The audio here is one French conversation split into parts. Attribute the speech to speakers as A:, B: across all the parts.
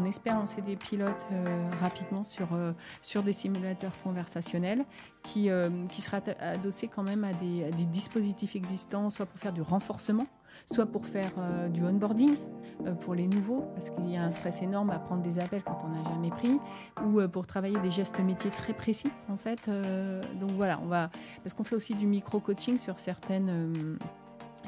A: on espère lancer des pilotes rapidement sur des simulateurs conversationnels qui sera adossé quand même à des dispositifs existants, soit pour faire du renforcement, soit pour faire du onboarding pour les nouveaux, parce qu'il y a un stress énorme à prendre des appels quand on n'a jamais pris, ou pour travailler des gestes métiers très précis, en fait. Donc voilà, parce qu'on fait aussi du micro-coaching sur certaines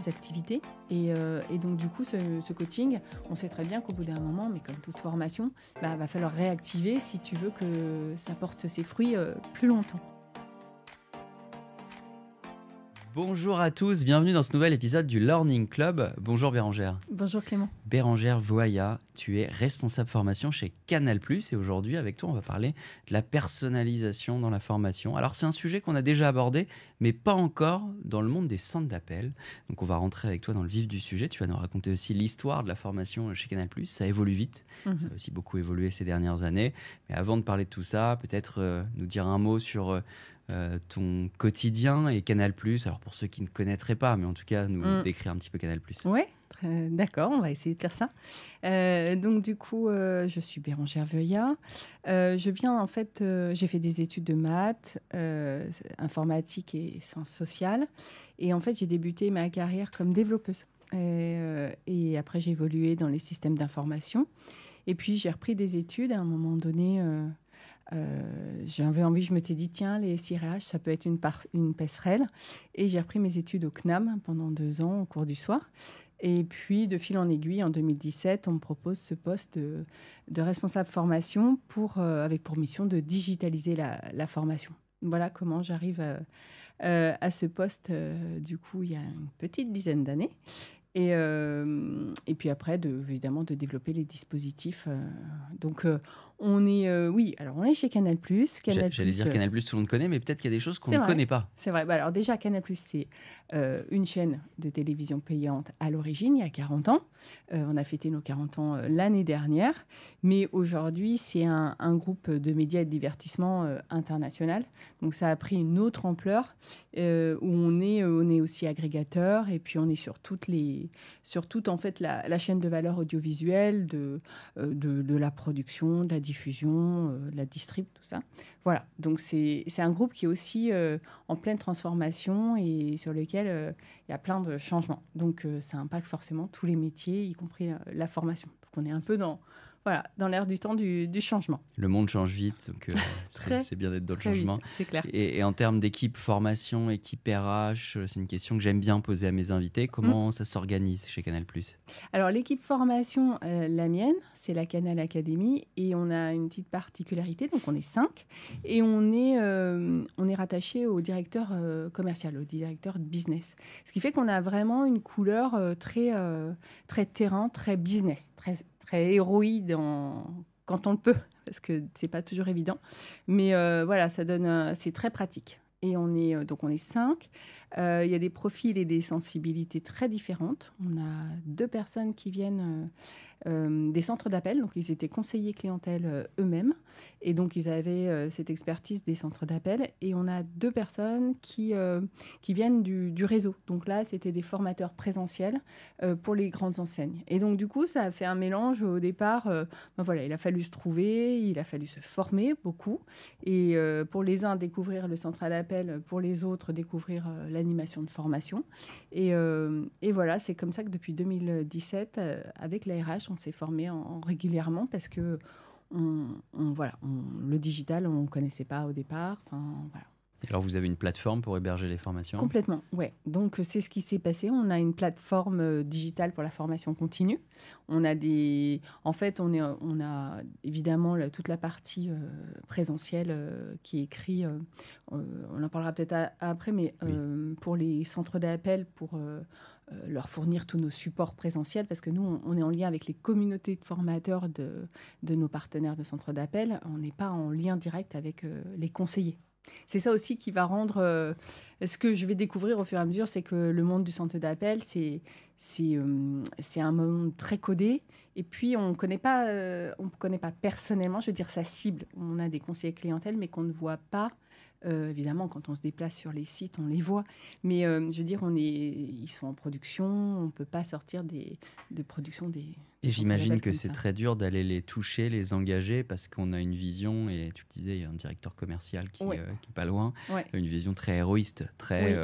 A: activités. Et donc, du coup, ce coaching, on sait très bien qu'au bout d'un moment, mais comme toute formation, va falloir réactiver si tu veux que ça porte ses fruits plus longtemps.
B: Bonjour à tous, bienvenue dans ce nouvel épisode du Learning Club. Bonjour Bérangère.
A: Bonjour Clément.
B: Bérangère Voya, tu es responsable formation chez Canal+, et aujourd'hui avec toi on va parler de la personnalisation dans la formation. Alors c'est un sujet qu'on a déjà abordé, mais pas encore dans le monde des centres d'appel. Donc on va rentrer avec toi dans le vif du sujet, tu vas nous raconter aussi l'histoire de la formation chez Canal+, ça évolue vite, ça a aussi beaucoup évolué ces dernières années. Mais avant de parler de tout ça, peut-être nous dire un mot sur ton quotidien et Canal+. Alors pour ceux qui ne connaîtraient pas, mais en tout cas nous décrire un petit peu Canal+.
A: Oui, d'accord, on va essayer de faire ça. Donc du coup, je suis Bérangère Voya. Je viens en fait, j'ai fait des études de maths, informatique et sciences sociales. Et en fait, j'ai débuté ma carrière comme développeuse. Et après, j'ai évolué dans les systèmes d'information. Et puis, j'ai repris des études à un moment donné. J'avais envie, je m'étais dit, tiens, les SIRH, ça peut être une passerelle. Et j'ai repris mes études au CNAM pendant 2 ans, au cours du soir. Et puis, de fil en aiguille, en 2017, on me propose ce poste de responsable formation avec pour mission de digitaliser la formation. Voilà comment j'arrive à ce poste, du coup, il y a une petite dizaine d'années. Et puis après, évidemment, de développer les dispositifs. Donc, on est chez Canal+.
B: J'allais dire Canal+, tout le monde connaît, mais peut-être qu'il y a des choses qu'on ne connaît pas.
A: C'est vrai. Alors déjà, Canal+, c'est une chaîne de télévision payante à l'origine, il y a 40 ans. On a fêté nos 40 ans l'année dernière. Mais aujourd'hui, c'est un groupe de médias et de divertissement international. Donc, ça a pris une autre ampleur où on est aussi agrégateur. Et puis, on est sur toute en fait la chaîne de valeur audiovisuelle, de la production, de la diffusion, de la distrib, tout ça. Voilà, donc c'est un groupe qui est aussi en pleine transformation et sur lequel il y a plein de changements. Donc ça impacte forcément tous les métiers, y compris la formation. Donc on est un peu dans l'air du temps du changement.
B: Le monde change vite, donc c'est bien d'être dans le changement.
A: Vite, c'est clair.
B: Et en termes d'équipe formation, équipe RH, c'est une question que j'aime bien poser à mes invités. Comment ça s'organise chez Canal+?
A: Alors l'équipe formation, la mienne, c'est la Canal Academy, et on a une petite particularité, donc on est 5, et on est rattaché au directeur commercial, au directeur business. Ce qui fait qu'on a vraiment une couleur très terrain, très business, très héroïde quand on le peut, parce que c'est pas toujours évident. Mais voilà, ça donne, c'est très pratique. Et on est 5. Il y a des profils et des sensibilités très différentes. On a 2 personnes qui viennent des centres d'appel. Donc, ils étaient conseillers clientèle eux-mêmes. Et donc, ils avaient cette expertise des centres d'appel. Et on a 2 personnes qui viennent du réseau. Donc là, c'était des formateurs présentiels pour les grandes enseignes. Et donc, du coup, ça a fait un mélange au départ. Il a fallu se trouver, il a fallu se former beaucoup. Et pour les uns, découvrir le central d'appel, pour les autres, découvrir l'animation de formation. Et voilà, c'est comme ça que depuis 2017, avec la RH, on s'est formé régulièrement parce que le digital, on ne connaissait pas au départ. Voilà.
B: Et alors, vous avez une plateforme pour héberger les formations?
A: Complètement, ouais. Donc, c'est ce qui s'est passé. On a une plateforme digitale pour la formation continue. On a évidemment toute la partie présentielle qui est écrite. On en parlera peut-être après, mais pour les centres d'appel, pour leur fournir tous nos supports présentiels, parce que nous, on est en lien avec les communautés de formateurs de nos partenaires de centres d'appel. On n'est pas en lien direct avec les conseillers. C'est ça aussi qui va rendre... ce que je vais découvrir au fur et à mesure, c'est que le monde du centre d'appel, c'est un monde très codé. Et puis, on ne connaît pas personnellement, je veux dire, sa cible. On a des conseillers clientèle, mais qu'on ne voit pas Évidemment, quand on se déplace sur les sites, on les voit. Mais je veux dire, ils sont en production. On ne peut pas sortir de production des...
B: Et j'imagine que
A: comme
B: c'est
A: ça.
B: très dur d'aller les toucher, les engager, parce qu'on a une vision, et tu le disais, il y a un directeur commercial qui
A: Oui.
B: est pas loin,
A: Ouais.
B: une vision très héroïste, très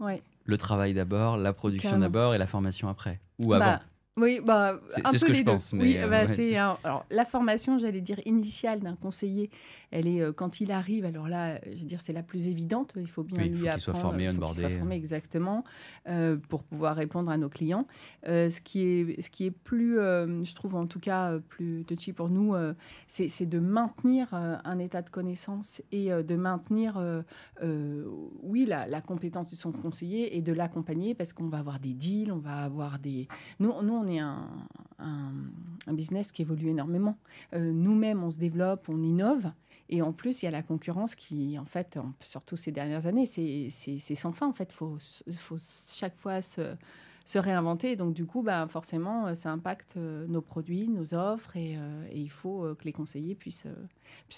A: Oui. Ouais.
B: le travail d'abord, la production
A: Carrément.
B: d'abord et la formation après. Ou avant.
A: Bah, oui,
B: C'est
A: un
B: ce
A: peu
B: que
A: les
B: je
A: deux.
B: pense.
A: Oui,
B: Mais
A: c'est alors la formation, j'allais dire initiale d'un conseiller, elle est quand il arrive. Alors là, je veux dire, c'est la plus évidente. Il faut bien
B: oui, il
A: lui
B: faut qu'il soit
A: apprendre,
B: formé,
A: il faut qu'il soit
B: onboardé.
A: formé exactement pour pouvoir répondre à nos clients. Ce qui est plus, je trouve en tout cas plus touchy pour nous, c'est de maintenir un état de connaissance et de maintenir, oui, la compétence de son conseiller et de l'accompagner parce qu'on va avoir des deals, on va avoir des... Nous on est un business qui évolue énormément. Nous-mêmes, on se développe, on innove. Et en plus, il y a la concurrence qui, en fait, surtout ces dernières années, c'est sans fin. En fait, il faut chaque fois se réinventer. Donc, du coup, forcément, ça impacte nos produits, nos offres. Et il faut que les conseillers puissent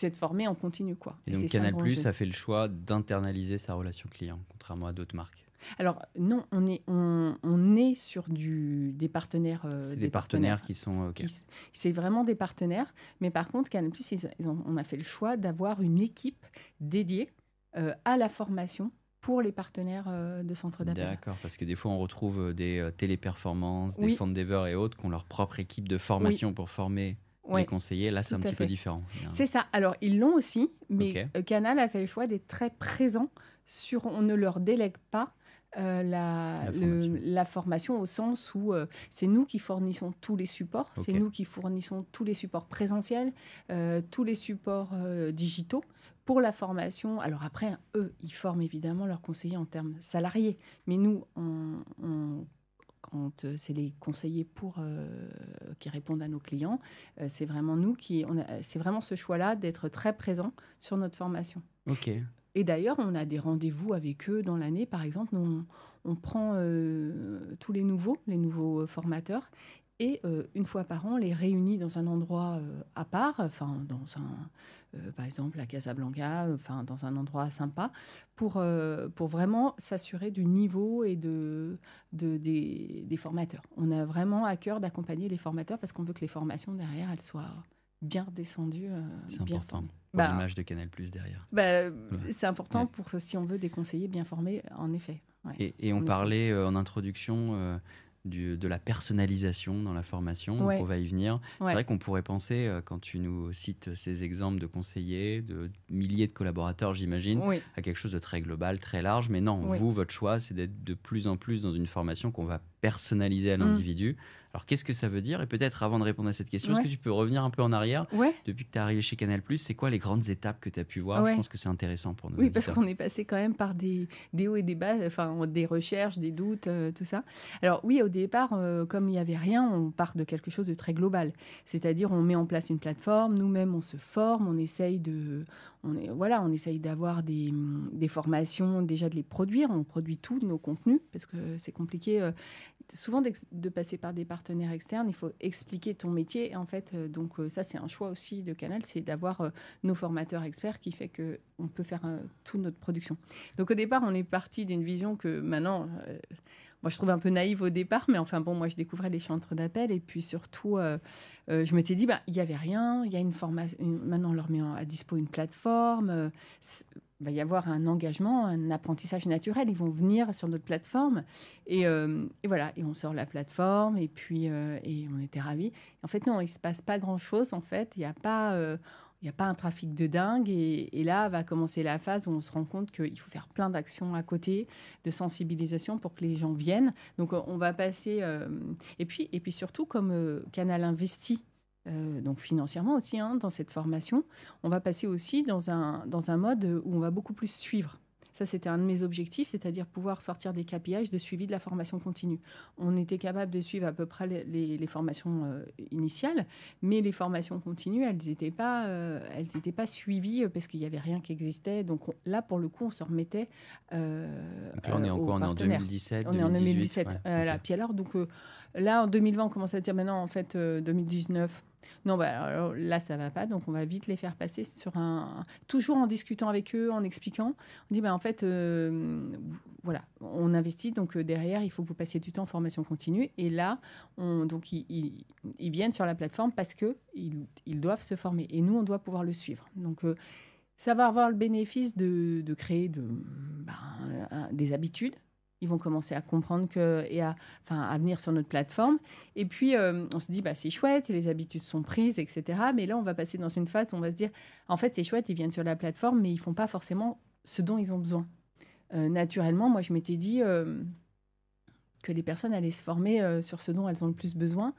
A: être formés en continu, quoi.
B: Et donc
A: c'est ça le
B: Canal+
A: grand enjeu.
B: a fait le choix d'internaliser sa relation client, contrairement à d'autres marques.
A: Alors non, on est sur des partenaires.
B: C'est des partenaires qui sont... ok.
A: C'est vraiment des partenaires. Mais par contre, Canal+, on a fait le choix d'avoir une équipe dédiée à la formation pour les partenaires de centres d'appel.
B: D'accord, parce que des fois on retrouve des téléperformances, des
A: Oui.
B: Fondever et autres qui ont leur propre équipe de formation pour former
A: Ouais,
B: les conseillers. Là, c'est un
A: tout à
B: petit peu
A: fait.
B: différent.
A: C'est ça. Alors, ils l'ont aussi, mais
B: Ok.
A: Canal a fait le choix d'être très présent sur... On ne leur délègue pas la formation au sens où c'est nous qui fournissons tous les supports,
B: Ok.
A: c'est nous qui fournissons tous les supports présentiels, tous les supports digitaux pour la formation. Alors après, eux, ils forment évidemment leurs conseillers en termes salariés, mais nous, quand c'est les conseillers qui répondent à nos clients, c'est vraiment nous c'est vraiment ce choix-là d'être très présent sur notre formation.
B: Ok.
A: Et d'ailleurs, on a des rendez-vous avec eux dans l'année. Par exemple, on prend tous les nouveaux formateurs, et une fois par an, on les réunit dans un endroit à part, enfin, par exemple à Casablanca, enfin, dans un endroit sympa, pour vraiment s'assurer du niveau et des formateurs. On a vraiment à cœur d'accompagner les formateurs parce qu'on veut que les formations derrière, elles soient bien descendues.
B: C'est
A: bien
B: important
A: formées.
B: pour l'image de Canal+ derrière.
A: C'est important si on veut des conseillers bien formés, en effet. Ouais.
B: Et on parlait en introduction de la personnalisation dans la formation,
A: Ouais.
B: donc on va y venir.
A: Ouais.
B: C'est vrai qu'on pourrait penser, quand tu nous cites ces exemples de conseillers, de milliers de collaborateurs, j'imagine,
A: Oui.
B: à quelque chose de très global, très large. Mais non,
A: Oui.
B: vous, votre choix, c'est d'être de plus en plus dans une formation qu'on va personnaliser à l'individu. Alors, qu'est-ce que ça veut dire? Et peut-être, avant de répondre à cette question, est-ce que tu peux revenir un peu en arrière?
A: Ouais.
B: Depuis que tu es arrivé chez Canal+, c'est quoi les grandes étapes que tu as pu voir?
A: Ouais.
B: Je pense que c'est intéressant pour nous.
A: Oui, parce qu'on est passé quand même par des hauts et des bas, enfin, des recherches, des doutes, tout ça. Alors oui, au départ, comme il n'y avait rien, on part de quelque chose de très global. C'est-à-dire, on met en place une plateforme, nous-mêmes, on se forme, on essaye d'avoir des formations, déjà de les produire. On produit tous nos contenus, parce que c'est compliqué souvent de passer par des partenaires externes. Il faut expliquer ton métier. Et en fait, donc ça, c'est un choix aussi de Canal, c'est d'avoir nos formateurs experts qui fait qu'on peut faire toute notre production. Donc au départ, on est parti d'une vision que maintenant... moi, je trouve un peu naïve au départ, mais enfin bon, moi, je découvrais les centres d'appel et puis surtout, je m'étais dit, il n'y avait rien, il y a une formation, maintenant on leur met à dispo une plateforme, il va y avoir un engagement, un apprentissage naturel, ils vont venir sur notre plateforme et voilà, et on sort la plateforme et puis et on était ravis. En fait, non, il ne se passe pas grand-chose, en fait, il n'y a pas un trafic de dingue. Et là, va commencer la phase où on se rend compte qu'il faut faire plein d'actions à côté, de sensibilisation pour que les gens viennent. Donc, on va passer... Et puis surtout, comme Canal investit, donc financièrement aussi, dans cette formation, on va passer aussi dans un mode où on va beaucoup plus suivre. Ça, c'était un de mes objectifs, c'est-à-dire pouvoir sortir des KPI de suivi de la formation continue. On était capable de suivre à peu près les formations initiales, mais les formations continues, elles n'étaient pas suivies parce qu'il n'y avait rien qui existait. Donc là, pour le coup, on se remettait
B: Donc là, on est en quoi? On est en 2017,
A: on est en 2017.
B: Ouais.
A: Puis alors, donc là, en 2020, on commence à dire maintenant, en fait, 2019... Non, alors là, ça va pas. Donc, on va vite les faire passer sur toujours en discutant avec eux, en expliquant. On dit, en fait, voilà, on investit. Donc, derrière, il faut que vous passiez du temps en formation continue. Et là, donc, ils viennent sur la plateforme parce qu'ils doivent se former. Et nous, on doit pouvoir le suivre. Donc, ça va avoir le bénéfice de créer des habitudes. Ils vont commencer à comprendre à venir sur notre plateforme. Et puis, on se dit, c'est chouette, les habitudes sont prises, etc. Mais là, on va passer dans une phase où on va se dire, en fait, c'est chouette, ils viennent sur la plateforme, mais ils ne font pas forcément ce dont ils ont besoin. Naturellement, moi, je m'étais dit que les personnes allaient se former sur ce dont elles ont le plus besoin.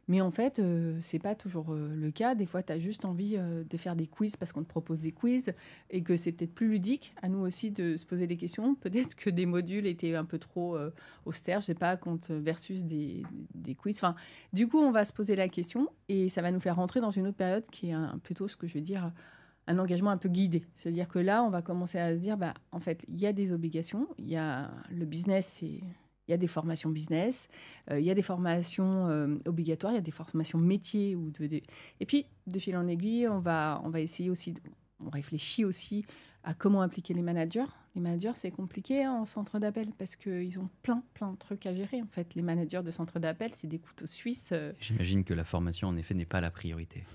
A: Mais en fait, ce n'est pas toujours le cas. Des fois, tu as juste envie de faire des quiz parce qu'on te propose des quiz et que c'est peut-être plus ludique à nous aussi de se poser des questions. Peut-être que des modules étaient un peu trop austères, je ne sais pas, versus des quiz. Enfin, du coup, on va se poser la question et ça va nous faire rentrer dans une autre période qui est plutôt ce que je veux dire, un engagement un peu guidé. C'est-à-dire que là, on va commencer à se dire, en fait, il y a des obligations, il y a le business, il y a des formations business, il y a des formations obligatoires, il y a des formations métiers. Et puis, de fil en aiguille, on va essayer aussi, on réfléchit aussi à comment impliquer les managers. Les managers, c'est compliqué en centre d'appel parce qu'ils ont plein de trucs à gérer. En fait, les managers de centre d'appel, c'est des couteaux suisses.
B: J'imagine que la formation, en effet, n'est pas la priorité.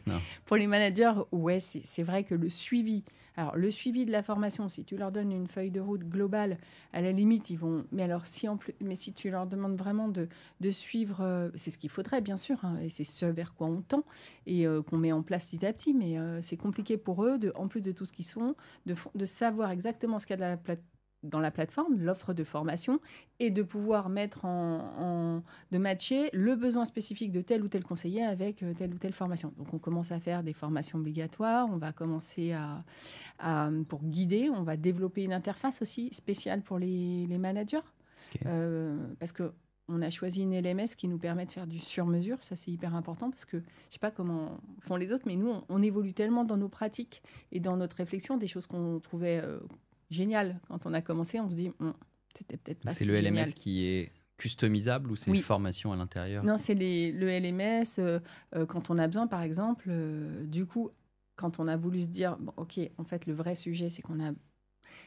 B: Non.
A: Pour les managers, ouais, c'est vrai que le suivi de la formation, si tu leur donnes une feuille de route globale, à la limite, ils vont... Mais si tu leur demandes vraiment de suivre... c'est ce qu'il faudrait, bien sûr, hein, et c'est ce vers quoi on tend et qu'on met en place petit à petit. Mais c'est compliqué pour eux, en plus de tout ce qu'ils sont, de savoir exactement ce qu'il y a dans la plateforme, l'offre de formation, et de pouvoir de matcher le besoin spécifique de tel ou tel conseiller avec telle ou telle formation. Donc, on commence à faire des formations obligatoires, on va commencer pour guider, on va développer une interface aussi spéciale pour les managers, parce qu'on a choisi une LMS qui nous permet de faire du sur-mesure. Ça, c'est hyper important parce que je ne sais pas comment font les autres, mais nous, on évolue tellement dans nos pratiques et dans notre réflexion, des choses qu'on trouvait... génial. Quand on a commencé, on se dit, c'était peut-être pas si génial.
B: C'est le LMS qui est customisable ou c'est une formation à l'intérieur? Non,
A: c'est le LMS. Quand on a besoin, par exemple, du coup, quand on a voulu se dire, OK, en fait, le vrai sujet, c'est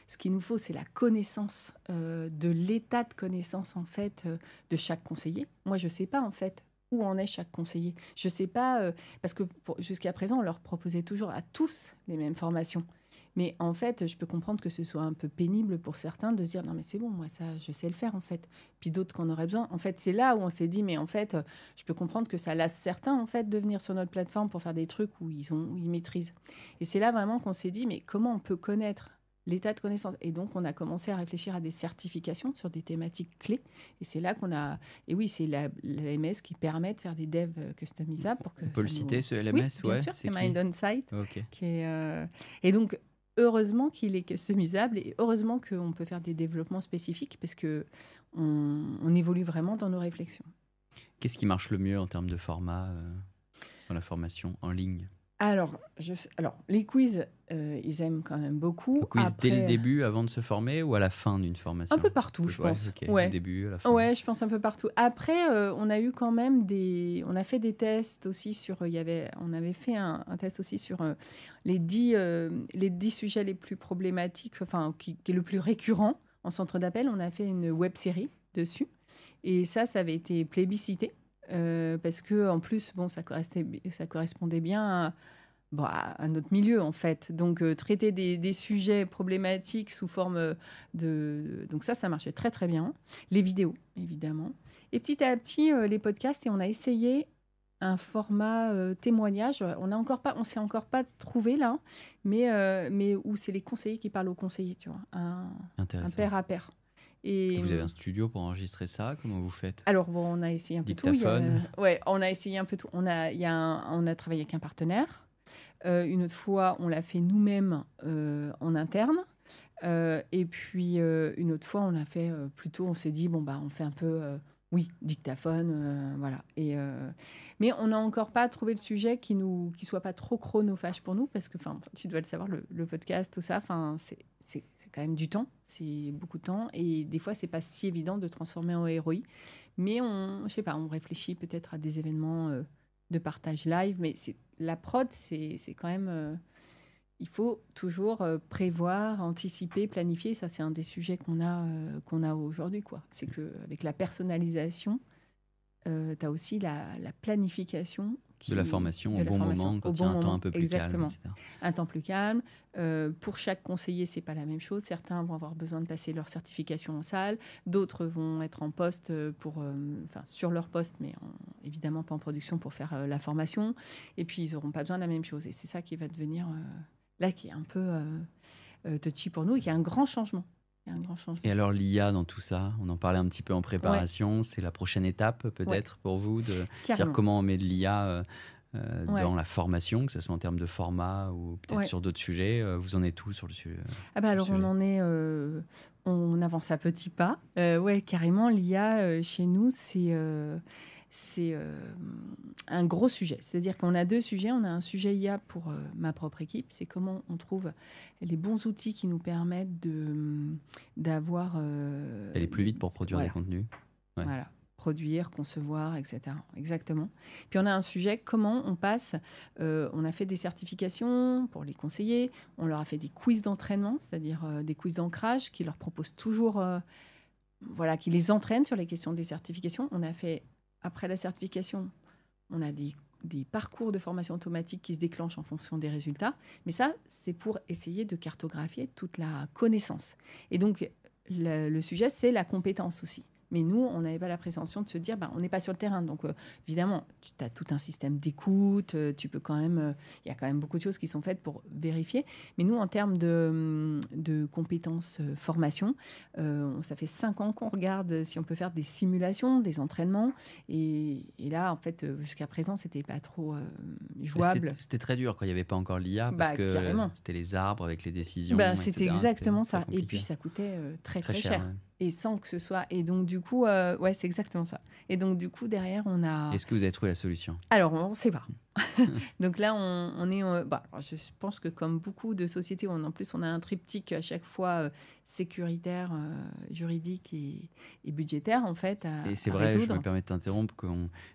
A: ce qu'il nous faut, c'est la connaissance, de l'état de connaissance, en fait, de chaque conseiller. Moi, je ne sais pas, en fait, où en est chaque conseiller. Je ne sais pas, parce que jusqu'à présent, on leur proposait toujours à tous les mêmes formations. Mais en fait, je peux comprendre que ce soit un peu pénible pour certains de se dire « Non, mais c'est bon, moi, ça, je sais le faire, en fait. » Puis d'autres qu'on aurait besoin. En fait, c'est là où on s'est dit « Mais en fait, je peux comprendre que ça lasse certains, en fait, de venir sur notre plateforme pour faire des trucs où ils maîtrisent. » Et c'est là vraiment qu'on s'est dit « Mais comment on peut connaître l'état de connaissance ?» Et donc, on a commencé à réfléchir à des certifications sur des thématiques clés. Et c'est là qu'on a... Et oui, c'est l'AMS qui permet de faire des devs customisables pour que...
B: On peut le citer, ce LMS?
A: Oui, bien sûr, c'est Mind On Site.
B: Okay.
A: Et donc... Heureusement qu'il est customisable et heureusement qu'on peut faire des développements spécifiques parce qu'on évolue vraiment dans nos réflexions.
B: Qu'est-ce qui marche le mieux en termes de format dans la formation en ligne? Alors,
A: les quiz, ils aiment quand même beaucoup.
B: Le quiz dès le début, avant de se former, ou à la fin d'une formation?
A: Un peu partout, je pense.
B: Okay. Au début, à la fin.
A: Ouais, je pense un peu partout. Après, on a eu quand même on a fait des tests aussi on avait fait un test aussi sur les 10 sujets les plus problématiques, enfin, qui est le plus récurrent en centre d'appel. On a fait une web-série dessus. Et ça avait été plébiscité. Parce que en plus, ça correspondait bien à notre milieu, en fait. Donc, traiter des sujets problématiques sous forme de... Donc ça marchait très, très bien. Les vidéos, évidemment. Et petit à petit, les podcasts, et on a essayé un format témoignage. On s'est encore pas trouvé, là, mais où c'est les conseillers qui parlent aux conseillers, tu vois. Un pair à pair.
B: Et vous avez un studio pour enregistrer ça? Comment vous faites?
A: Alors, on a essayé un peu tout. On a essayé un peu tout. On a travaillé avec un partenaire. Une autre fois, on l'a fait nous-mêmes en interne. Et puis, une autre fois, on l'a fait plutôt... On s'est dit, on fait un peu... dictaphone, voilà. Mais on n'a encore pas trouvé le sujet qui soit pas trop chronophage pour nous, parce que, tu dois le savoir, le podcast, tout ça, c'est quand même du temps, c'est beaucoup de temps, et des fois, c'est pas si évident de transformer en ROI. Mais je sais pas, on réfléchit peut-être à des événements de partage live. Mais la prod, c'est quand même... il faut toujours prévoir, anticiper, planifier. Ça, c'est un des sujets qu'on a aujourd'hui, quoi. C'est qu'avec la personnalisation, tu as aussi la planification
B: de la formation au bon moment, quand il y a un temps un peu plus calme, etc.
A: Un temps plus calme. Pour chaque conseiller, c'est pas la même chose. Certains vont avoir besoin de passer leur certification en salle. D'autres vont être en poste sur leur poste, mais évidemment pas en production pour faire la formation. Et puis, ils n'auront pas besoin de la même chose. Et c'est ça qui va devenir, là, qui est un peu touchy pour nous et qui est un grand changement.
B: Et alors l'IA dans tout ça, on en parlait un petit peu en préparation, c'est la prochaine étape peut-être pour vous, c'est-à-dire comment on met de l'IA dans la formation, que ce soit en termes de format ou peut-être sur d'autres sujets. Vous en êtes où sur le sujet?
A: On en est, on avance à petits pas. Carrément, l'IA chez nous, c'est un gros sujet. C'est-à-dire qu'on a 2 sujets. On a un sujet IA pour ma propre équipe. C'est comment on trouve les bons outils qui nous permettent d'avoir...
B: aller plus vite pour produire des contenus.
A: Ouais. Voilà. Produire, concevoir, etc. Exactement. Puis on a un sujet, comment on passe... on a fait des certifications pour les conseillers. On leur a fait des quiz d'entraînement, c'est-à-dire des quiz d'ancrage qui leur proposent toujours... qui les entraînent sur les questions des certifications. On a fait... Après la certification, on a des parcours de formation automatique qui se déclenchent en fonction des résultats. Mais ça, c'est pour essayer de cartographier toute la connaissance. Et donc, le sujet, c'est la compétence aussi. Mais nous, on n'avait pas la prétention de se dire, on n'est pas sur le terrain. Donc, évidemment, tu as tout un système d'écoute. Tu peux quand même... Il y a quand même beaucoup de choses qui sont faites pour vérifier. Mais nous, en termes de compétences formation, ça fait 5 ans qu'on regarde si on peut faire des simulations, des entraînements. Et là, en fait, jusqu'à présent, c'était pas trop jouable.
B: C'était très dur quand il n'y avait pas encore l'IA, parce que c'était les arbres avec les décisions.
A: C'était exactement ça. Et puis, ça coûtait très cher. Ouais. Et sans que ce soit... Et donc, du coup, c'est exactement ça. Et donc, du coup, derrière, on a...
B: Est-ce que vous avez trouvé la solution?
A: Alors, on ne sait pas. Donc là, on est... je pense que comme beaucoup de sociétés, en plus, on a un triptyque à chaque fois sécuritaire, juridique et budgétaire, en fait,
B: et c'est vrai, résoudre. Je me permets de t'interrompre,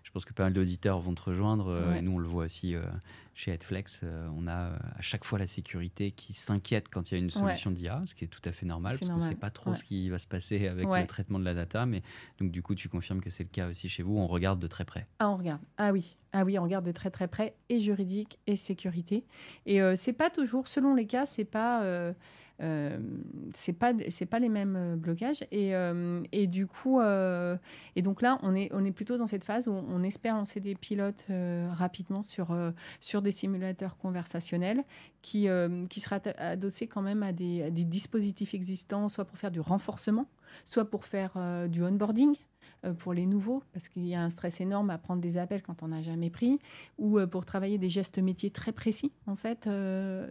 B: je pense que pas mal d'auditeurs vont te rejoindre, et nous, on le voit aussi chez Headflex. On a à chaque fois la sécurité qui s'inquiète quand il y a une solution d'IA, ce qui est tout à fait normal, parce qu'on ne sait pas trop ce qui va se passer avec le traitement de la data. Mais donc, du coup, tu confirmes que c'est le cas aussi chez vous. On regarde de très près.
A: Ah, on regarde. Ah oui, on regarde de très très près, et juridique et sécurité. Et c'est pas toujours, selon les cas, c'est pas les mêmes blocages. Et du coup, et donc là, on est plutôt dans cette phase où on espère lancer des pilotes rapidement sur des simulateurs conversationnels qui sera adossé quand même à des dispositifs existants, soit pour faire du renforcement, soit pour faire du onboarding pour les nouveaux, parce qu'il y a un stress énorme à prendre des appels quand on n'a jamais pris, ou pour travailler des gestes métiers très précis, en fait.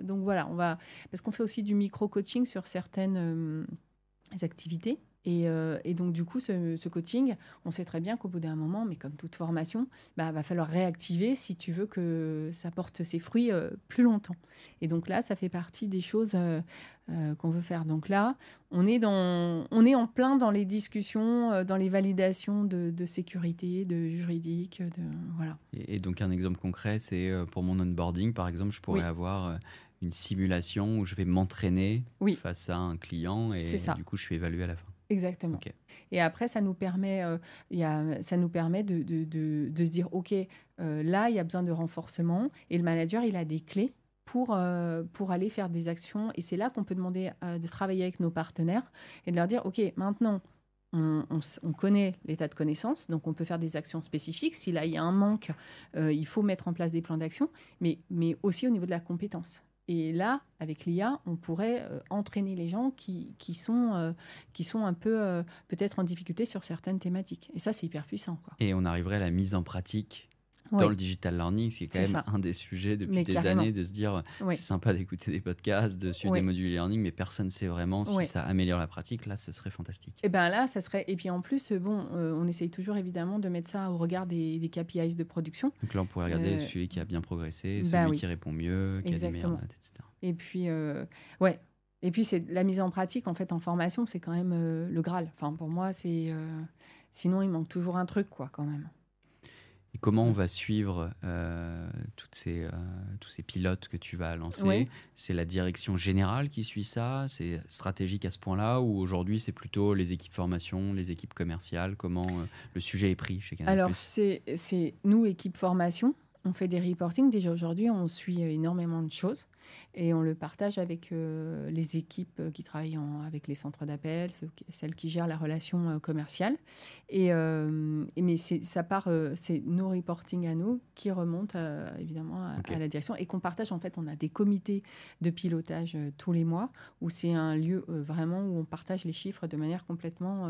A: Donc voilà, parce qu'on fait aussi du micro-coaching sur certaines activités. Et donc, du coup, ce coaching, on sait très bien qu'au bout d'un moment, mais comme toute formation, va falloir réactiver si tu veux que ça porte ses fruits plus longtemps. Et donc là, ça fait partie des choses qu'on veut faire. Donc là, on est en plein dans les discussions, dans les validations de sécurité, de juridique. Voilà.
B: Et donc, un exemple concret, c'est pour mon onboarding, par exemple, je pourrais avoir... une simulation où je vais m'entraîner face à un client et du coup, je suis évalué à la fin.
A: Exactement. Okay. Et après, ça nous permet, de se dire, OK, là, il y a besoin de renforcement. Et le manager, il a des clés pour aller faire des actions. Et c'est là qu'on peut demander de travailler avec nos partenaires et de leur dire, OK, maintenant, on connaît l'état de connaissance, donc on peut faire des actions spécifiques. Si là, il y a un manque, il faut mettre en place des plans d'action, mais aussi au niveau de la compétence. Et là, avec l'IA, on pourrait entraîner les gens qui sont un peu peut-être en difficulté sur certaines thématiques. Et ça, c'est hyper puissant, quoi.
B: Et on arriverait à la mise en pratique dans le digital learning, ce qui est quand même un des sujets depuis des années, de se dire c'est sympa d'écouter des podcasts, de suivre des modules e-learning, mais personne ne sait vraiment si ça améliore la pratique. Là, ce serait fantastique.
A: Et bien là, ça serait... Et puis en plus, on essaye toujours évidemment de mettre ça au regard des KPIs de production.
B: Donc là, on pourrait regarder celui qui a bien progressé, celui qui répond mieux, qui a des meilleures notes, etc.
A: Et puis, Et puis, c'est la mise en pratique, en fait, en formation, c'est quand même le Graal. Enfin, pour moi, c'est... sinon, il manque toujours un truc, quoi, quand même.
B: Et comment on va suivre tous ces pilotes que tu vas lancer?
A: Oui.
B: C'est la direction générale qui suit ça? C'est stratégique à ce point-là? Ou aujourd'hui, c'est plutôt les équipes formation, les équipes commerciales? Comment le sujet est pris chez Canal+?
A: Alors, c'est nous, équipe formation, on fait des reporting. Déjà aujourd'hui, on suit énormément de choses et on le partage avec les équipes qui travaillent avec les centres d'appel, celles qui gèrent la relation commerciale. Mais ça part, c'est nos reporting à nous qui remontent évidemment à la direction et qu'on partage. En fait, on a des comités de pilotage tous les mois où c'est un lieu vraiment où on partage les chiffres de manière complètement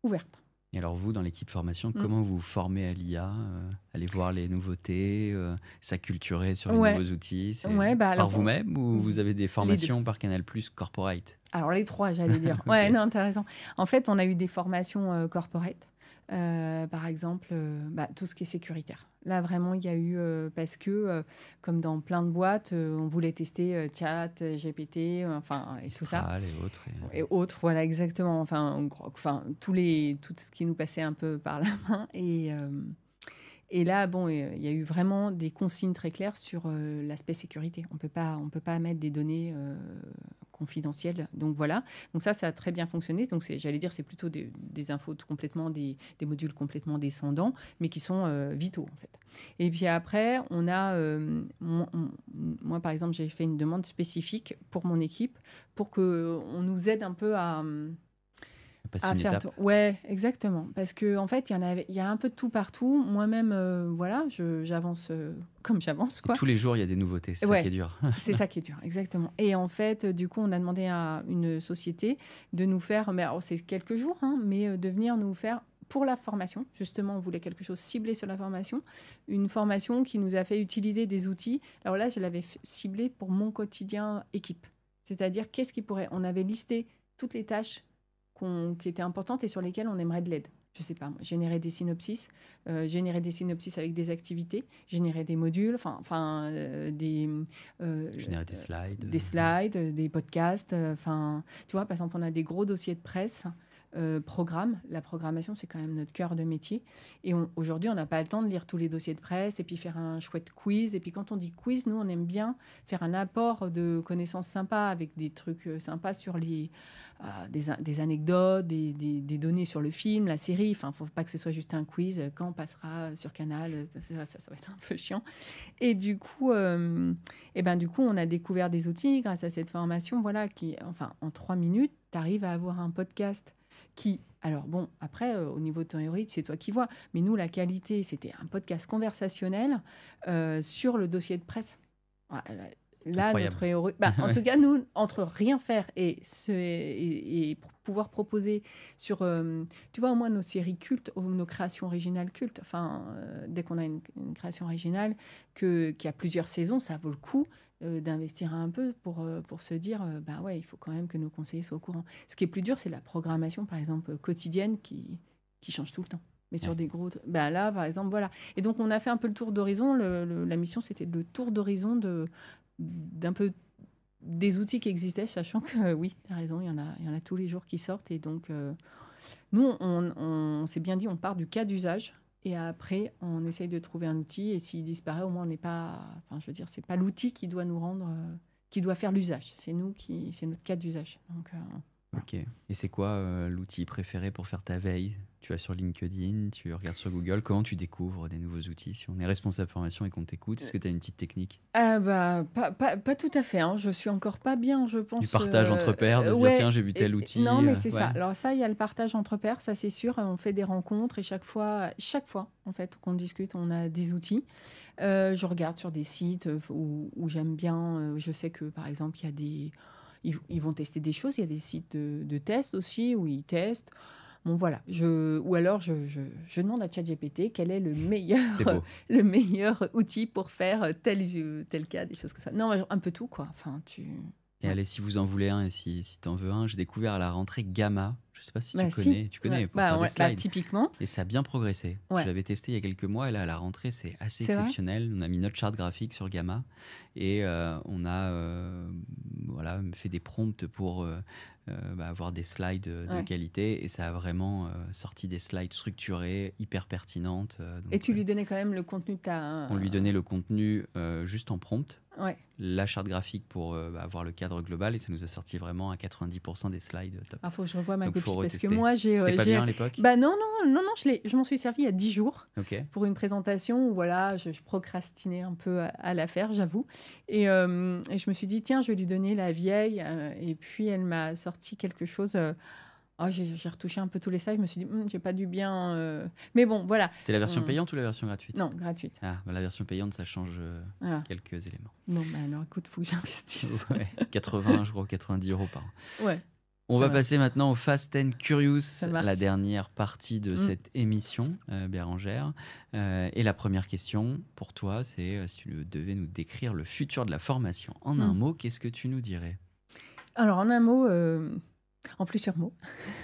A: ouverte.
B: Et alors vous, dans l'équipe formation, comment vous formez à l'IA? Aller voir les nouveautés, s'acculturer sur les nouveaux outils? Par vous-même ou vous avez des formations par Canal+ Corporate?
A: Alors les trois, j'allais dire. Ouais, non, t'as raison. En fait, on a eu des formations corporate. Par exemple, tout ce qui est sécuritaire. Là, vraiment, il y a eu, parce que, comme dans plein de boîtes, on voulait tester Chat, GPT, et tout ça.
B: Et autres.
A: Et autres, voilà, exactement. Tout ce qui nous passait un peu par la main. Et là, il y a eu vraiment des consignes très claires sur l'aspect sécurité. On peut pas mettre des données confidentielles. Donc voilà. Donc ça a très bien fonctionné. Donc j'allais dire, c'est plutôt des infos complètement, des modules complètement descendants, mais qui sont vitaux en fait. Et puis après, on a, moi par exemple, j'ai fait une demande spécifique pour mon équipe pour qu'on nous aide un peu à faire tout. Ouais, exactement. Parce qu'en fait, il y a un peu de tout partout. Moi-même, j'avance comme j'avance. Quoi.
B: Tous les jours, il y a des nouveautés. C'est ça qui est dur.
A: C'est ça qui est dur, exactement. Et en fait, du coup, on a demandé à une société de nous faire, mais alors c'est quelques jours, mais de venir nous faire pour la formation. Justement, on voulait quelque chose ciblé sur la formation. Une formation qui nous a fait utiliser des outils. Alors là, je l'avais ciblé pour mon quotidien équipe. C'est-à-dire, qu'est-ce qui pourrait... On avait listé toutes les tâches qui étaient importantes et sur lesquelles on aimerait de l'aide. Je sais pas, générer des synopsis avec des activités, générer des modules, générer des slides, des podcasts. Tu vois, par exemple, on a des gros dossiers de presse. La programmation, c'est quand même notre cœur de métier. Et aujourd'hui, on n'a pas le temps de lire tous les dossiers de presse et puis faire un chouette quiz. Et puis quand on dit quiz, nous, on aime bien faire un apport de connaissances sympas avec des trucs sympas sur des anecdotes, des données sur le film, la série. Il ne faut pas que ce soit juste un quiz. Quand on passera sur Canal, ça va être un peu chiant. Et du coup, on a découvert des outils grâce à cette formation. Voilà, en 3 minutes, tu arrives à avoir un podcast après, au niveau théorique, c'est toi qui vois. Mais nous, la qualité, c'était un podcast conversationnel sur le dossier de presse. Là, notre héros... en tout cas, nous, entre rien faire et pouvoir proposer sur, tu vois, au moins nos séries cultes ou nos créations originales cultes. Dès qu'on a une création originale qui a plusieurs saisons, ça vaut le coup d'investir un peu pour se dire, il faut quand même que nos conseillers soient au courant. Ce qui est plus dur, c'est la programmation, par exemple, quotidienne qui change tout le temps. Mais sur des gros... là, par exemple, voilà. Et donc, on a fait un peu le tour d'horizon. La mission, c'était le tour d'horizon d'un peu des outils qui existaient, sachant que, oui, tu as raison, il y en a tous les jours qui sortent. Et donc, nous, on s'est bien dit, on part du cas d'usage. Et après, on essaye de trouver un outil. Et s'il disparaît, au moins, on n'est pas... c'est pas l'outil qui doit nous rendre... qui doit faire l'usage. C'est notre cas d'usage. Donc,
B: Ok. Et c'est quoi l'outil préféré pour faire ta veille? Tu vas sur LinkedIn, tu regardes sur Google. Comment tu découvres des nouveaux outils? Si on est responsable formation et qu'on t'écoute, est-ce que tu as une petite technique?
A: Pas tout à fait. Je suis encore pas bien, je pense.
B: Du partage entre pairs, de se dire tiens, j'ai vu tel outil.
A: Non, mais c'est ça. Alors ça, il y a le partage entre pairs, ça c'est sûr. On fait des rencontres et chaque fois en fait, qu'on discute, on a des outils. Je regarde sur des sites où j'aime bien. Je sais que par exemple, il y a des... Ils vont tester des choses. Il y a des sites de tests aussi où ils testent. Bon, voilà. Ou alors, je demande à ChatGPT quel est le meilleur outil pour faire tel cas, des choses comme ça. Non, un peu tout, quoi.
B: Et allez, si vous en voulez un et si t'en veux un, j'ai découvert à la rentrée Gamma. Je ne sais pas si tu connais. Tu connais pour faire des slides.
A: Typiquement.
B: Et ça a bien progressé. Ouais. Je l'avais testé il y a quelques mois et là, à la rentrée, c'est assez exceptionnel. Vrai. On a mis notre charte graphique sur Gamma et on a fait des prompts pour avoir des slides de qualité, et ça a vraiment sorti des slides structurés, hyper pertinentes.
A: Et tu lui donnais quand même le contenu de
B: On lui donnait le contenu juste en prompt,
A: ouais.
B: la charte graphique pour avoir le cadre global, et ça nous a sorti vraiment à 90% des slides top.
A: Ah, faut que je revoie ma
B: Donc,
A: copie,
B: faut
A: parce que
B: retester.
A: moi,
B: C'était pas bien à l'époque?
A: Bah non, je m'en suis servi il y a 10 jours
B: Ok.
A: pour une présentation où voilà, je procrastinais un peu à la faire, j'avoue. Et je me suis dit, tiens, je vais lui donner la vieille. Et puis, elle m'a sorti quelque chose. J'ai retouché un peu tous les slides. Je me suis dit, j'ai pas dû bien. Mais bon, voilà.
B: C'était la version payante ou la version gratuite?
A: Non, gratuite.
B: Ah, la version payante, ça change quelques éléments.
A: Bon, alors écoute, il faut que j'investisse.
B: Ouais, 80, je crois, 90 € par an.
A: Ouais.
B: On va passer maintenant au Fast and Curious, la dernière partie de cette émission, Bérangère. Et la première question pour toi, c'est si tu devais nous décrire le futur de la formation en un mot, qu'est-ce que tu nous dirais?
A: Alors, en un mot, en plusieurs mots,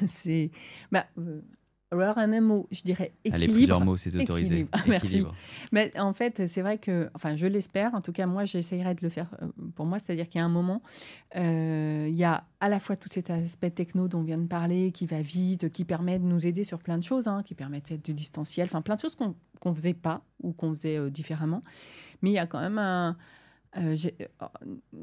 A: c'est... alors, en un mot, je dirais équilibre.
B: Allez, plusieurs mots, c'est autorisé.
A: Équilibre. Mais en fait, c'est vrai que, enfin, je l'espère, en tout cas, moi, j'essayerai de le faire pour moi, c'est-à-dire qu'il y a un moment, il y a à la fois tout cet aspect techno dont on vient de parler, qui va vite, qui permet de nous aider sur plein de choses, qui permet de faire du distanciel, enfin, plein de choses qu'on ne faisait pas ou qu'on faisait différemment. Mais il y a quand même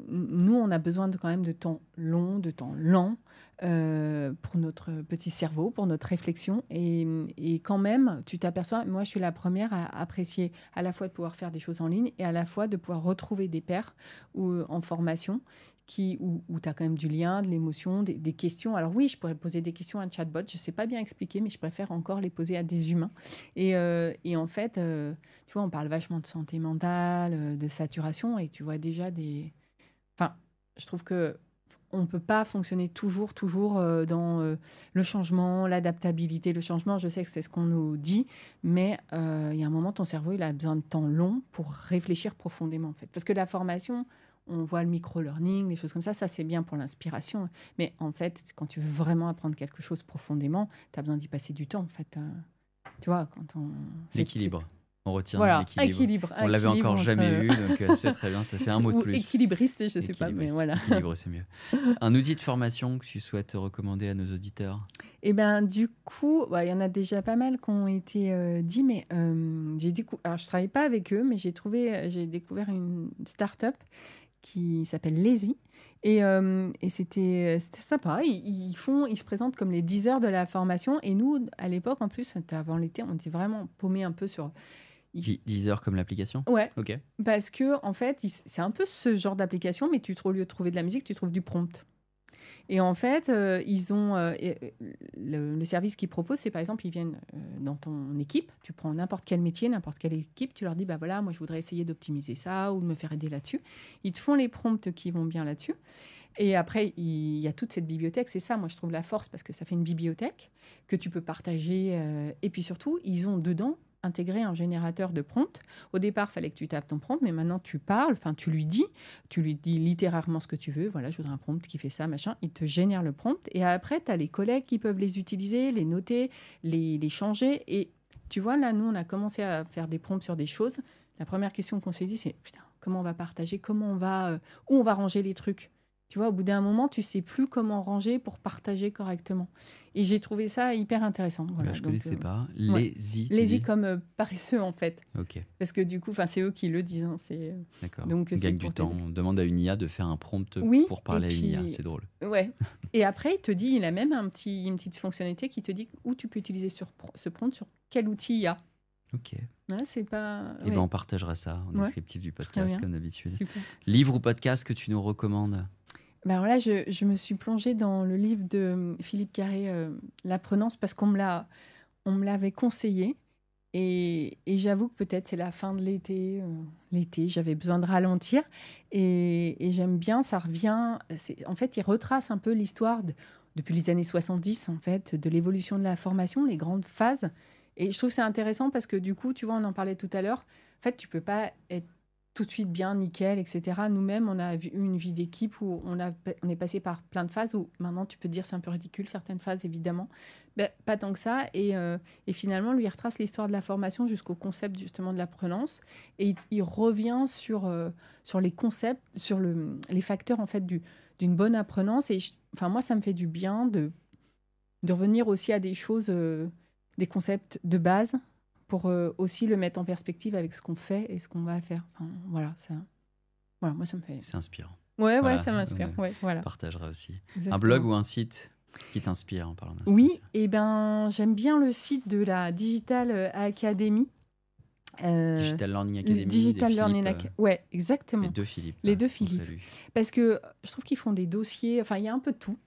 A: nous, on a besoin quand même de temps long, de temps lent pour notre petit cerveau, pour notre réflexion. Et quand même, tu t'aperçois, moi, je suis la première à apprécier à la fois de pouvoir faire des choses en ligne et à la fois de pouvoir retrouver des pairs en formation où tu as quand même du lien, de l'émotion, des questions. Alors oui, je pourrais poser des questions à un chatbot, je ne sais pas bien expliquer, mais je préfère encore les poser à des humains. Et en fait, tu vois, on parle vachement de santé mentale, de saturation, et tu vois déjà des... Enfin, je trouve que on ne peut pas fonctionner toujours dans le changement, l'adaptabilité. Le changement, je sais que c'est ce qu'on nous dit, mais il y a un moment, ton cerveau, il a besoin de temps long pour réfléchir profondément, en fait. Parce que la formation... On voit le micro-learning, des choses comme ça c'est bien pour l'inspiration. Mais en fait, quand tu veux vraiment apprendre quelque chose profondément, tu as besoin d'y passer du temps, en fait. Tu vois, quand on...
B: L'équilibre. On retient
A: l'équilibre.
B: On l'avait encore jamais eu, donc c'est très bien, ça fait un mot de plus.
A: Équilibriste, je ne sais pas, mais voilà.
B: Équilibre, c'est mieux. Un outil de formation que tu souhaites recommander à nos auditeurs?
A: Eh bien, du coup, il y en a déjà pas mal qui ont été dit, mais alors je ne travaille pas avec eux, mais j'ai découvert une start-up qui s'appelle Lazy. Et c'était sympa. Ils se présentent comme les 10 heures de la formation. Et nous, à l'époque, en plus, c'était avant l'été, on était vraiment paumés un peu sur...
B: 10 heures comme l'application?
A: Ouais.
B: Ok.
A: Parce que, en fait, c'est un peu ce genre d'application, mais au lieu de trouver de la musique, tu trouves du prompt. Et en fait, ils ont le service qu'ils proposent, c'est par exemple, ils viennent dans ton équipe, tu prends n'importe quel métier, n'importe quelle équipe, tu leur dis, bah voilà, moi je voudrais essayer d'optimiser ça ou de me faire aider là-dessus. Ils te font les prompts qui vont bien là-dessus. Et après, il y a toute cette bibliothèque. C'est ça, moi, je trouve la force, parce que ça fait une bibliothèque que tu peux partager. Et puis surtout, ils ont dedans intégrer un générateur de prompts. Au départ, il fallait que tu tapes ton prompt, mais maintenant tu parles, enfin tu lui dis littéralement ce que tu veux. Voilà, je voudrais un prompt qui fait ça, machin. Il te génère le prompt. Et après, tu as les collègues qui peuvent les utiliser, les noter, les changer. Et tu vois, là, nous, on a commencé à faire des prompts sur des choses. La première question qu'on s'est dit, c'est putain, comment on va partager, où on va ranger les trucs. Tu vois, au bout d'un moment, tu ne sais plus comment ranger pour partager correctement. Et j'ai trouvé ça hyper intéressant. Voilà,
B: je ne connaissais pas.
A: Lazy comme paresseux, en fait.
B: Ok.
A: Parce que du coup, c'est eux qui le disent.
B: D'accord.
A: Donc,
B: on gagne du temps. On demande à une IA de faire un prompt pour parler à une IA. C'est drôle.
A: Ouais. Et après, il te dit, il a même une petite fonctionnalité qui te dit où tu peux utiliser ce prompt, sur quel outil IA.
B: Ok.
A: Ouais, c'est pas...
B: Et on partagera ça en descriptif du podcast, comme d'habitude.
A: Super.
B: Livre ou podcast que tu nous recommandes?
A: Alors là, je me suis plongée dans le livre de Philippe Carré, L'Apprenance, parce qu'on me l'avait conseillé. Et j'avoue que peut-être c'est la fin de l'été. L'été, j'avais besoin de ralentir. Et j'aime bien, ça revient... En fait, il retrace un peu l'histoire depuis les années 70, en fait, de l'évolution de la formation, les grandes phases. Et je trouve que c'est intéressant parce que du coup, tu vois, on en parlait tout à l'heure. En fait, tu peux pas être tout de suite bien, nickel, etc. Nous-mêmes, on a eu une vie d'équipe où on est passé par plein de phases où maintenant, tu peux te dire c'est un peu ridicule, certaines phases, évidemment. Ben, pas tant que ça. Et finalement, lui, il retrace l'histoire de la formation jusqu'au concept, justement, de l'apprenance. Et il revient sur les concepts, sur les facteurs, en fait, d'une bonne apprenance. Et enfin moi, ça me fait du bien de revenir aussi à des choses, des concepts de base, pour aussi le mettre en perspective avec ce qu'on fait et ce qu'on va faire. Enfin, voilà, moi, ça me fait...
B: C'est inspirant.
A: Ouais,
B: Voilà,
A: ça m'inspire.
B: on
A: Voilà.
B: partagera aussi.
A: Exactement.
B: Un blog ou un site qui t'inspire en parlant d'inspiration?
A: Oui, et ben, j'aime bien le site de la Digital Academy.
B: Digital Learning Academy.
A: Digital
B: des
A: Learning
B: Philippe,
A: Academy. Ouais, exactement.
B: Les deux Philippe.
A: Les
B: là,
A: deux
B: on
A: Philippe.
B: salue.
A: Parce que je trouve qu'ils font des dossiers, enfin, il y a un peu de tout.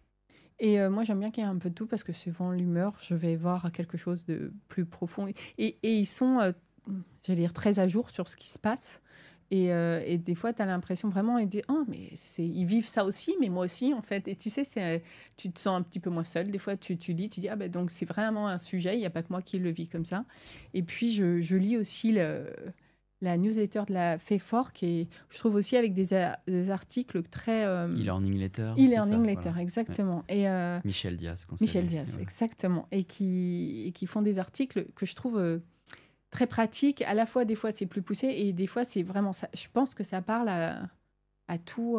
A: Et moi, j'aime bien qu'il y ait un peu de tout parce que suivant l'humeur, je vais voir quelque chose de plus profond. Et ils sont, j'allais dire, très à jour sur ce qui se passe. Et des fois, tu as l'impression vraiment, ils disent, oh, mais ils vivent ça aussi, mais moi aussi, en fait. Et tu sais, tu te sens un petit peu moins seul. Des fois, tu lis, tu dis, ah ben donc c'est vraiment un sujet, il n'y a pas que moi qui le vis comme ça. Et puis, je lis aussi la newsletter de la FEFOR, qui est, je trouve aussi avec des articles très...
B: E-Learning Letter.
A: E-Learning Letter,
B: voilà.
A: exactement.
B: Ouais.
A: Et,
B: Michel Diaz.
A: Michel Diaz, exactement. Et qui font des articles que je trouve... très pratique, à la fois des fois c'est plus poussé et des fois c'est vraiment ça. Je pense que ça parle à tout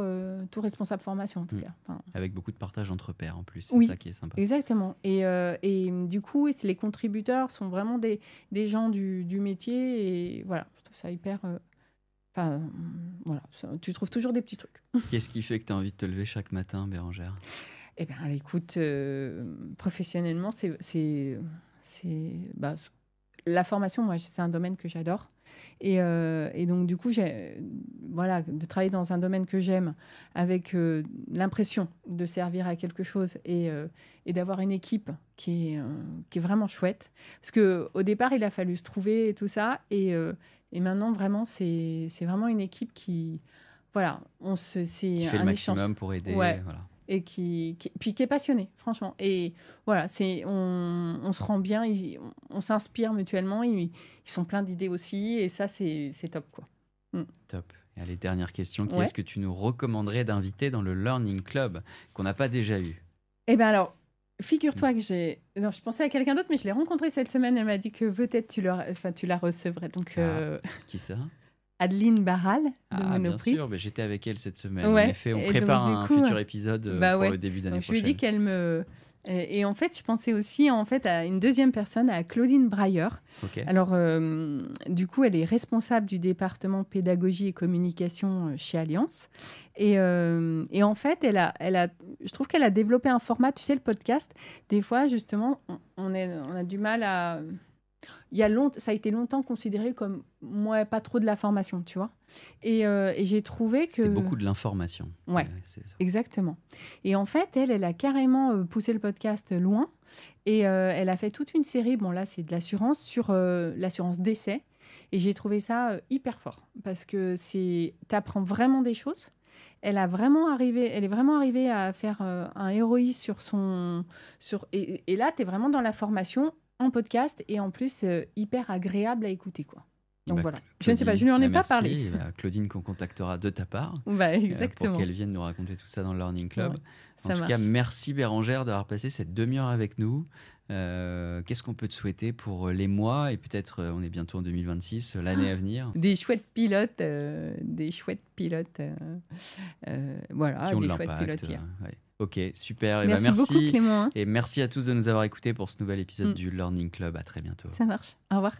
A: responsable formation en tout cas. Enfin,
B: avec beaucoup de partage entre pairs en plus, c'est
A: oui,
B: ça qui est sympa.
A: Exactement. Et du coup, les contributeurs sont vraiment des gens du métier et voilà, je trouve ça hyper... voilà, tu trouves toujours des petits trucs.
B: Qu'est-ce qui fait que tu as envie de te lever chaque matin, Bérangère?
A: Eh bien, écoute, professionnellement, la formation, moi, c'est un domaine que j'adore. Et donc, du coup, de travailler dans un domaine que j'aime, avec l'impression de servir à quelque chose et d'avoir une équipe qui est vraiment chouette. Parce qu'au départ, il a fallu se trouver et tout ça. Et maintenant, vraiment, c'est vraiment une équipe qui... Voilà, qui
B: fait le maximum pour aider.
A: Ouais.
B: Voilà.
A: Et qui est passionné, franchement. Et voilà, on se rend bien, on s'inspire mutuellement, ils sont pleins d'idées aussi, et ça, c'est top, quoi.
B: Top. Et allez, dernière question, qui
A: Ouais.
B: est-ce que tu nous recommanderais d'inviter dans le Learning Club qu'on n'a pas déjà eu?
A: Eh bien alors, figure-toi que je pensais à quelqu'un d'autre, mais je l'ai rencontrée cette semaine, elle m'a dit que peut-être tu la recevrais. Donc,
B: qui ça?
A: Adeline Barral de
B: Bien
A: Monoprix.
B: sûr, j'étais avec elle cette semaine.
A: Ouais.
B: En effet, on
A: Et
B: prépare
A: donc,
B: un
A: du coup,
B: futur épisode pour le début d'année
A: donc,
B: prochaine.
A: Je lui ai dit qu'elle me... Et en fait, je pensais aussi à une deuxième personne, à Claudine Breyer.
B: Okay.
A: Alors, du coup, elle est responsable du département pédagogie et communication chez Alliance. Et en fait, je trouve qu'elle a développé un format, tu sais, le podcast. Des fois, justement, on a du mal à... ça a été longtemps considéré comme pas trop de la formation, tu vois. Et j'ai trouvé que...
B: C'était beaucoup de l'information.
A: Ouais, exactement. Et en fait, elle a carrément poussé le podcast loin. Et elle a fait toute une série, bon là, c'est de l'assurance, sur l'assurance décès. Et j'ai trouvé ça hyper fort. Parce que t'apprends vraiment des choses. Elle est vraiment arrivée à faire un ROI sur son... Et là, tu es vraiment dans la formation en podcast et en plus hyper agréable à écouter, quoi. Donc voilà,
B: Claudine,
A: je ne sais pas, je lui en ai pas parlé.
B: Claudine qu'on contactera de ta part
A: exactement.
B: pour qu'elle vienne nous raconter tout ça dans le Learning Club.
A: Ouais,
B: en tout cas, merci Bérangère d'avoir passé cette demi-heure avec nous. Qu'est-ce qu'on peut te souhaiter pour les mois et peut-être, on est bientôt en 2026, l'année à venir?
A: Des chouettes pilotes, voilà,
B: qui ont
A: des
B: de
A: chouettes pilotes.
B: Ouais. Ok, super.
A: Merci beaucoup Clément.
B: Et merci à tous de nous avoir écoutés pour ce nouvel épisode du Learning Club. À très bientôt.
A: Ça marche. Au revoir.